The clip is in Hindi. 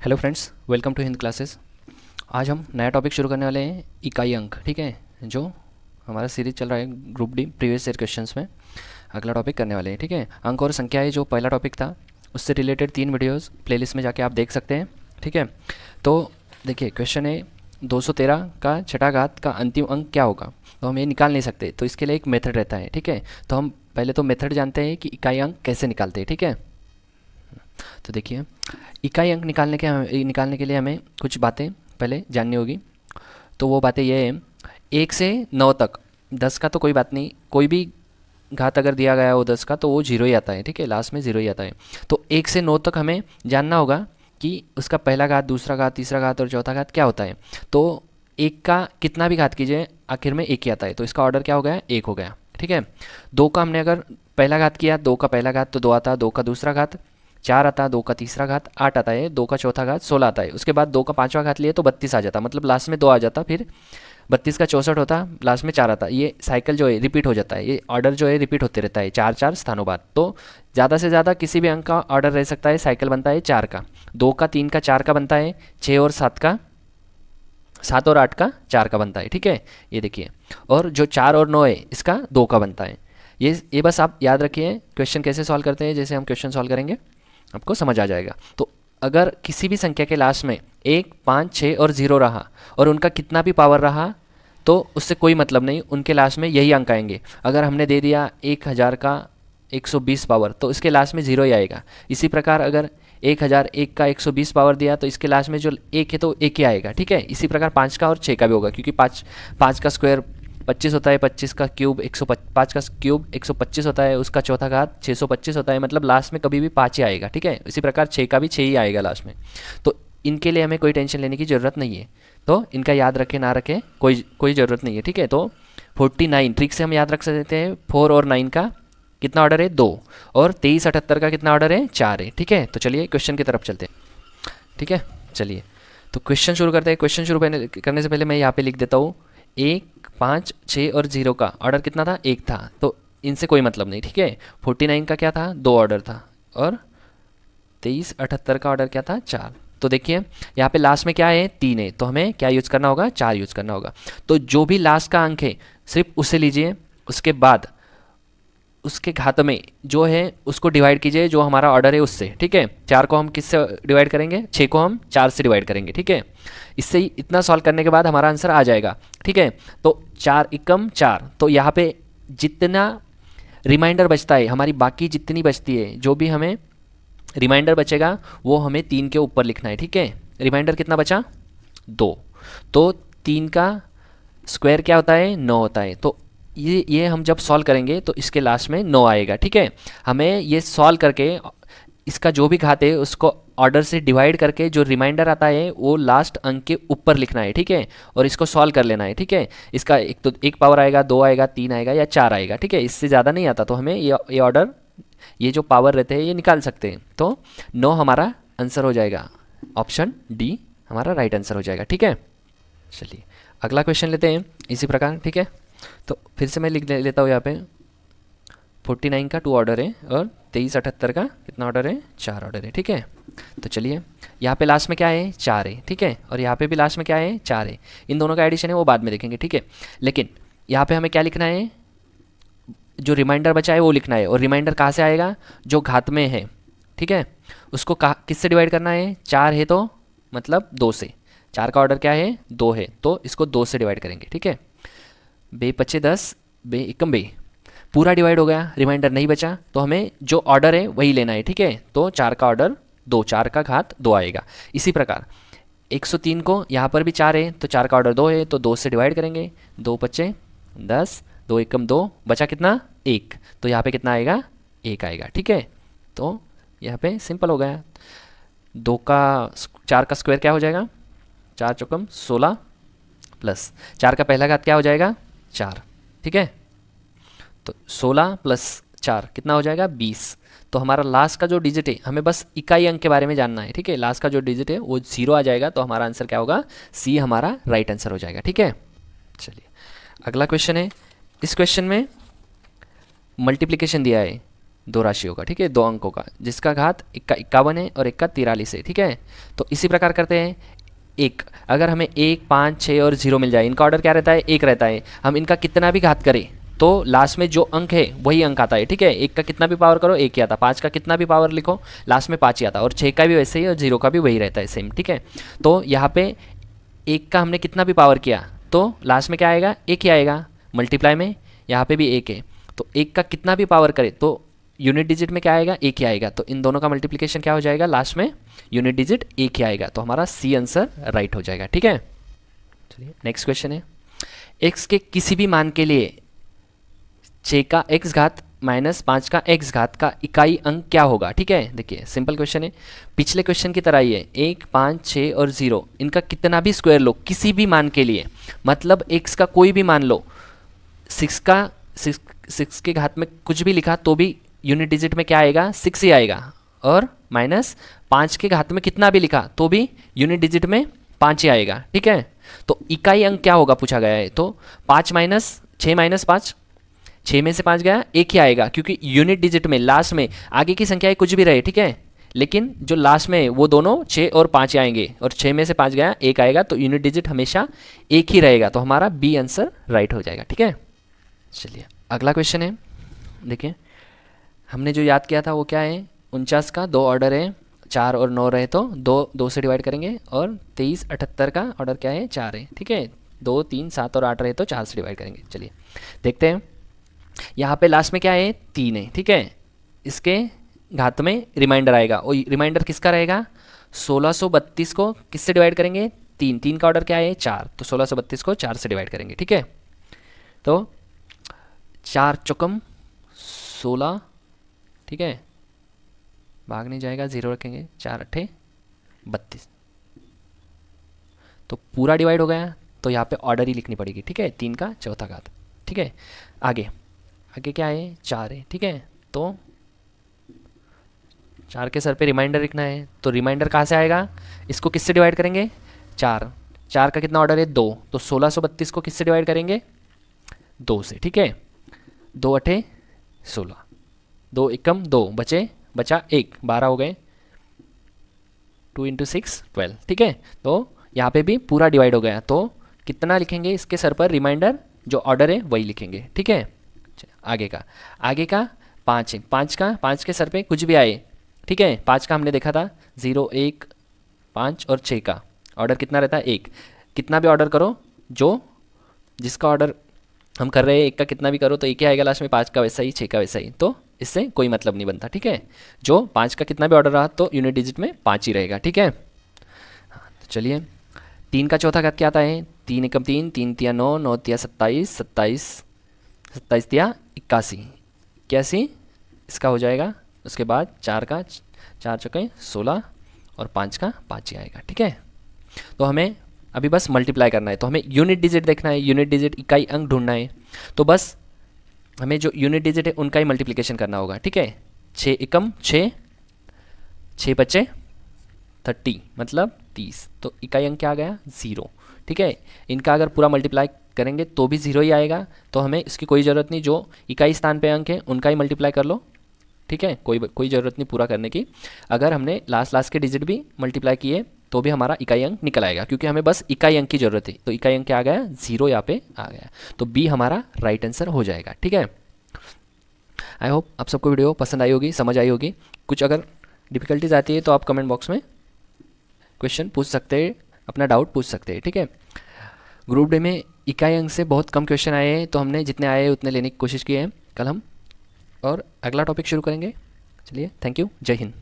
Hello friends, welcome to Hind classes. आज हम नया टॉपिक शुरू करने वाले हैं, इकाई अंक। ठीक है, जो हमारा सीरीज चल रहा है group D previous year questions में अगला टॉपिक करने वाले हैं। ठीक है, अंक और संख्याएं जो पहला टॉपिक था उससे रिलेटेड 3 वीडियोस प्लेलिस्ट में जाके आप देख सकते हैं। ठीक है, तो देखिए क्वेश्चन है 213 का छठा घात का अंतिम अंक क्या होगा। तो हम ये निकाल नहीं सकते, तो इसके लिए एक मेथड रहता है। ठीक है, तो हम पहले तो मेथड जानते हैं कि इकाई अंक कैसे निकालते हैं। ठीक है, तो देखिए इकाई अंक निकालने के लिए हमें कुछ बातें पहले जाननी होगी। तो वो बातें ये हैं, 1 से 9 तक 10 का तो कोई बात नहीं, कोई भी घात अगर दिया गया हो 10 का तो वो जीरो ही आता है। ठीक है, लास्ट में जीरो ही आता है। तो 1 से 9 तक हमें जानना होगा कि उसका पहला घात, दूसरा घात, तीसरा घात और चौथा घात क्या होता है। तो 1 का कितना भी घात कीजिए आखिर में 1 ही आता है, तो इसका ऑर्डर क्या हो गया, 1 हो गया। ठीक है, 2 का हमने अगर पहला घात किया, 2 का पहला घात तो 2 आता, 2 का दूसरा घात 4 आता, 2 का तीसरा घात 8 आता है, 2 का चौथा घात 16 आता है। उसके बाद 2 का पांचवा घात लिए तो 32 आ जाता, मतलब लास्ट में 2 आ जाता, फिर 32 का 64 होता, लास्ट में 4 आता। ये साइकिल जो है रिपीट हो जाता है, ये ऑर्डर जो है रिपीट होते रहता है 4-4 स्थानों बाद। तो ज़्यादा से ज़्यादा किसी भी अंक का ऑर्डर रह सकता है, साइकिल बनता है 4 का, 2 का 3 का 4 का बनता है, 6 और 7 का 7 और 8 का 4 का बनता है। ठीक है, ये देखिए, और जो 4 और 9 है इसका 2 का बनता है। ये बस आप याद रखिए, क्वेश्चन कैसे सॉल्व करते हैं, जैसे हम क्वेश्चन सॉल्व करेंगे आपको समझ आ जाएगा। तो अगर किसी भी संख्या के लास्ट में 1, 5, 6 और 0 रहा और उनका कितना भी पावर रहा तो उससे कोई मतलब नहीं, उनके लास्ट में यही अंक आएंगे। अगर हमने दे दिया 1000 का 120 पावर तो इसके लास्ट में 0 ही आएगा। इसी प्रकार अगर 1001 का 120 पावर दिया तो इसके लास्ट में जो 1 है तो 1 ही आएगा। ठीक है, इसी प्रकार 5 का और 6 का भी होगा, क्योंकि 5 का स्क्वायर 25 होता है, 25 का क्यूब 105 का क्यूब 125 होता है, उसका चौथा घात 625 होता है, मतलब लास्ट में कभी भी 5 ही आएगा। ठीक है, इसी प्रकार 6 का भी 6 ही आएगा लास्ट में। तो इनके लिए हमें कोई टेंशन लेने की ज़रूरत नहीं है, तो इनका याद रखें ना रखें कोई ज़रूरत नहीं है। ठीक है, तो 49 ट्रिक से हम याद रख सकते हैं। 4 और 9 का कितना ऑर्डर है, 2, और 2378 का कितना ऑर्डर है, 4 है। ठीक है, तो चलिए क्वेश्चन की तरफ चलते हैं। ठीक है, चलिए तो क्वेश्चन शुरू करते हैं। क्वेश्चन शुरू करने से पहले मैं यहाँ पे लिख देता हूँ 1, 5, 6 और 0 का ऑर्डर कितना था, 1 था, तो इनसे कोई मतलब नहीं। ठीक है, 49 का क्या था, 2 ऑर्डर था, और 2378 का ऑर्डर क्या था, 4। तो देखिए यहाँ पे लास्ट में क्या है, 3 है, तो हमें क्या यूज़ करना होगा, 4 यूज़ करना होगा। तो जो भी लास्ट का अंक है सिर्फ उसे लीजिए, उसके बाद उसके घात में जो है उसको डिवाइड कीजिए जो हमारा ऑर्डर है उससे। ठीक है, 4 को हम किससे डिवाइड करेंगे, 6 को हम 4 से डिवाइड करेंगे। ठीक है, इससे ही इतना सॉल्व करने के बाद हमारा आंसर आ जाएगा। ठीक है, तो 4 एकम 4, तो यहाँ पे जितना रिमाइंडर बचता है, हमारी बाकी जितनी बचती है, जो भी हमें रिमाइंडर बचेगा वो हमें 3 के ऊपर लिखना है। ठीक है, रिमाइंडर कितना बचा, 2, तो 3 का स्क्वायर क्या होता है, 9 होता है। तो ये हम जब सॉल्व करेंगे तो इसके लास्ट में 9 आएगा। ठीक है, हमें ये सॉल्व करके इसका जो भी घात है उसको ऑर्डर से डिवाइड करके जो रिमाइंडर आता है वो लास्ट अंक के ऊपर लिखना है। ठीक है, और इसको सॉल्व कर लेना है। ठीक है, इसका एक तो 1 पावर आएगा, 2 आएगा, 3 आएगा या 4 आएगा। ठीक है, इससे ज़्यादा नहीं आता, तो हमें ये ऑर्डर, ये जो पावर रहते हैं ये निकाल सकते हैं। तो 9 हमारा आंसर हो जाएगा, ऑप्शन डी हमारा राइट आंसर हो जाएगा। ठीक है, चलिए अगला क्वेश्चन लेते हैं इसी प्रकार। ठीक है, तो फिर से मैं लिख लेता हूँ यहाँ पे 49 का 2 ऑर्डर है और 2378 का कितना ऑर्डर है, 4 ऑर्डर है। ठीक है, तो चलिए यहाँ पे लास्ट में क्या है, 4 है। ठीक है, और यहाँ पे भी लास्ट में क्या है, 4 है। इन दोनों का एडिशन है वो बाद में देखेंगे। ठीक है, लेकिन यहाँ पे हमें क्या लिखना है, जो रिमाइंडर बचा है वो लिखना है, और रिमाइंडर कहाँ से आएगा, जो घात में है। ठीक है, उसको किससे डिवाइड करना है, 4 है तो मतलब 2 से, 4 का ऑर्डर क्या है, 2 है, तो इसको 2 से डिवाइड करेंगे। ठीक है, बे 25 10, बे एकम बे, पूरा डिवाइड हो गया, रिमाइंडर नहीं बचा, तो हमें जो ऑर्डर है वही लेना है। ठीक है, तो 4 का ऑर्डर 2, 4 का घात 2 आएगा। इसी प्रकार 103 को यहाँ पर भी 4 है तो 4 का ऑर्डर 2 है, तो 2 से डिवाइड करेंगे, 2 25 10, 2 एकम 2, बचा कितना, 1, तो यहाँ पे कितना आएगा, 1 आएगा। ठीक है, तो यहाँ पे सिंपल हो गया। 4 का स्क्वायर क्या हो जाएगा, 4 चौकम 16 प्लस 4 का पहला घात क्या हो जाएगा, 4। ठीक है, तो 16 प्लस 4 कितना हो जाएगा, 20। तो हमारा लास्ट का जो डिजिट है, हमें बस इकाई अंक के बारे में जानना है। ठीक है, लास्ट का जो डिजिट है वो 0 आ जाएगा, तो हमारा आंसर क्या होगा, सी हमारा राइट आंसर हो जाएगा। ठीक है, चलिए अगला क्वेश्चन है। इस क्वेश्चन में मल्टीप्लिकेशन दिया है दो राशियों का, ठीक है, दो अंकों का, जिसका घात एक का 51 है और एक का 43 है, ठीक है। तो इसी प्रकार करते हैं एक, अगर हमें 1, 5, 6 और 0 मिल जाए, इनका ऑर्डर क्या रहता है, एक रहता है, हम इनका कितना भी घात करें तो लास्ट में जो अंक है वही अंक आता है, ठीक है। एक का कितना भी पावर करो एक ही आता, 5 का कितना भी पावर लिखो लास्ट में 5 ही आता, और 6 का भी वैसे ही और 0 का भी वही रहता है सेम, ठीक है। तो यहाँ पे एक का हमने कितना भी पावर किया तो लास्ट में क्या आएगा, एक ही आएगा, मल्टीप्लाई में यहाँ पे भी एक है, तो एक का कितना भी पावर करे तो यूनिट डिजिट में क्या आएगा, एक ही आएगा, तो इन दोनों का मल्टीप्लिकेशन क्या हो जाएगा, लास्ट में यूनिट डिजिट एक ही आएगा, तो हमारा सी आंसर राइट हो जाएगा, ठीक है। चलिए नेक्स्ट क्वेश्चन है, x के किसी भी मान के लिए 6 का x घात माइनस 5 का x घात का इकाई अंक क्या होगा, ठीक है। देखिए सिंपल क्वेश्चन है, पिछले क्वेश्चन की तरह ही है, 1, 5, 6 और 0 इनका कितना भी स्क्वायर लो किसी भी मान के लिए, मतलब x का कोई भी मान लो, 6 के घात में कुछ भी लिखा तो भी यूनिट डिजिट में क्या आएगा, 6 ही आएगा, और माइनस 5 के घात में कितना भी लिखा तो भी यूनिट डिजिट में 5 ही आएगा, ठीक है। तो इकाई अंक क्या होगा पूछा गया है, तो 5 माइनस 6 माइनस 5, 6 में से 5 गया एक ही आएगा, क्योंकि यूनिट डिजिट में लास्ट में आगे की संख्याएं कुछ भी रहे, ठीक है, लेकिन जो लास्ट में वो दोनों 6 और 5 आएंगे, और 6 में से 5 गया एक आएगा, तो यूनिट डिजिट हमेशा एक ही रहेगा, तो हमारा बी आंसर राइट हो जाएगा, ठीक है। चलिए अगला क्वेश्चन है, देखिए हमने जो याद किया था वो क्या है, 49 का दो ऑर्डर है, 4 और 9 रहे तो 2 से डिवाइड करेंगे, और 23, 78 का ऑर्डर क्या है, 4 है, ठीक है, 2, 3, 7 और 8 रहे तो 4 से डिवाइड करेंगे। चलिए देखते हैं, यहाँ पे लास्ट में क्या है, 3 है, ठीक है, इसके घात में रिमाइंडर आएगा, और रिमाइंडर किसका रहेगा, 1632 को किससे डिवाइड करेंगे, 3 का ऑर्डर क्या है, 4, तो 1632 को 4 से डिवाइड करेंगे, ठीक है। तो 4 चौकम 16, ठीक है, भाग नहीं जाएगा, 0 रखेंगे, 4 अट्ठे 32, तो पूरा डिवाइड हो गया, तो यहाँ पे ऑर्डर ही लिखनी पड़ेगी, ठीक है, 3 का चौथा घात, ठीक है। आगे क्या है, 4 है, ठीक है, तो 4 के सर पे रिमाइंडर लिखना है, तो रिमाइंडर कहाँ से आएगा, इसको किससे डिवाइड करेंगे, 4 का कितना ऑर्डर है, 2, तो 1632 को किससे डिवाइड करेंगे, 2 से, ठीक है, 2 अट्ठे 16, 2 एकम 2 बचा 1, 12 हो गए, 2 × 6 12, ठीक है। तो यहाँ पे भी पूरा डिवाइड हो गया, तो कितना लिखेंगे इसके सर पर, रिमाइंडर जो ऑर्डर है वही लिखेंगे, ठीक है। आगे का 5 है, 5 के सर पे कुछ भी आए, ठीक है, 5 का हमने देखा था 0, 1, 5 और 6 का ऑर्डर कितना रहता है, 1, कितना भी ऑर्डर करो, जो जिसका ऑर्डर हम कर रहे हैं एक का कितना भी करो तो एक ही आएगा लास्ट में, 5 का वैसा ही, 6 का वैसा ही, तो इससे कोई मतलब नहीं बनता, ठीक है। जो 5 का कितना भी ऑर्डर रहा तो यूनिट डिजिट में 5 ही रहेगा, ठीक है। तो चलिए 3 का चौथा घात क्या आता है, 3 एकम 3, 3 तिया 9, 9 तिया 27, 27 तिया 81 इसका हो जाएगा। उसके बाद 4 चौके 16 और 5 का 5 ही आएगा, ठीक है। तो हमें अभी बस मल्टीप्लाई करना है, तो हमें यूनिट डिजिट देखना है, यूनिट डिजिट इकाई अंक ढूंढना है, तो बस हमें जो यूनिट डिजिट है उनका ही मल्टीप्लिकेशन करना होगा, ठीक है। 6 एकम 6, 6 बचे 30 मतलब 30, तो इकाई अंक क्या आ गया, 0, ठीक है। इनका अगर पूरा मल्टीप्लाई करेंगे तो भी 0 ही आएगा, तो हमें इसकी कोई ज़रूरत नहीं, जो इकाई स्थान पे अंक है उनका ही मल्टीप्लाई कर लो, ठीक है, कोई ज़रूरत नहीं पूरा करने की। अगर हमने लास्ट के डिजिट भी मल्टीप्लाई किए तो भी हमारा इकाई अंक निकल आएगा, क्योंकि हमें बस इकाई अंक की ज़रूरत है, तो इकाई अंक क्या आ गया, 0 यहाँ पे आ गया, तो बी हमारा राइट आंसर हो जाएगा, ठीक है। आई होप आप सबको वीडियो पसंद आई होगी, समझ आई होगी। कुछ अगर डिफ़िकल्टीज आती है तो आप कमेंट बॉक्स में क्वेश्चन पूछ सकते हैं, अपना डाउट पूछ सकते हैं, ठीक है। ग्रुप डे में इकाई अंक से बहुत कम क्वेश्चन आए हैं, तो हमने जितने आए हैं उतने लेने की कोशिश की है। कल हम और अगला टॉपिक शुरू करेंगे। चलिए, थैंक यू, जय हिंद।